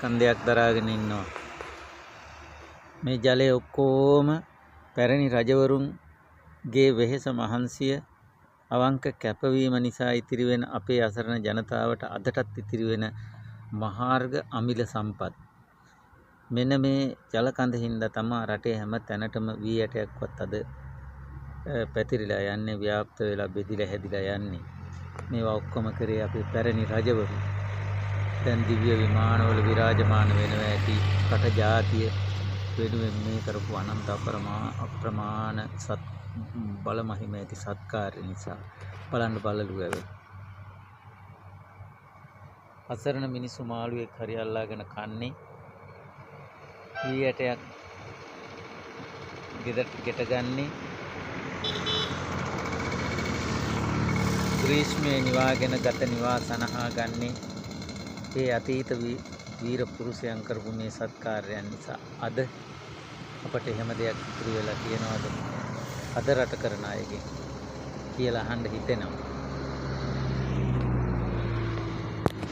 ස්කන්ධයක් දරාගෙන ඉන්නවා. මේ ජලය ඔක්කොම පැරණි රජවරුන්ගේ වෙහෙස මහන්සිය අවංක කැපවීම නිසා ඉතිරි වෙන අපේ අසරණ ජනතාවට අදටත් ඉතිරි වෙන මහාර්ග අමිල සම්පත්. මෙන්න මේ ජල කඳ හින්දා තමයි රටේ හැම තැනටම වී ඇටයක්වත් අද පැතිරිලා යන්නේ, ව්‍යාප්ත වෙලා බෙදිලා හැදිලා යන්නේ. මේවා ඔක්කොම කරේ අපේ පැරණි රජවරු. දැන් දිව්‍ය විමානවල විරාජමාන වෙනවා ඇති රට ජාතිය වෙනුවෙන් මේ කරපු අනන්ත අප්‍රමාණ බල මහිම ඇති සත්කාරය නිසා බලන්න බලලු ඇවේ. අසරණ මිනිස්සු මාළුවෙක් හරි අල්ලාගෙන කන්නේ වී ඇටයක් ගෙදරට ගෙට ගන්නේ ග්‍රීෂ්මයේ නිවාගෙන ගත නිවාසනහා ගන්නේ ඒ අතීත වීර පුරුෂයන් කරපු මේ සත්කාරයන් නිසා. අද අපට එහෙම දෙයක් ඉතුරු වෙලා තියෙනවද අද රට කරන අයගෙන් කියලා අහන්න හිතෙනවා.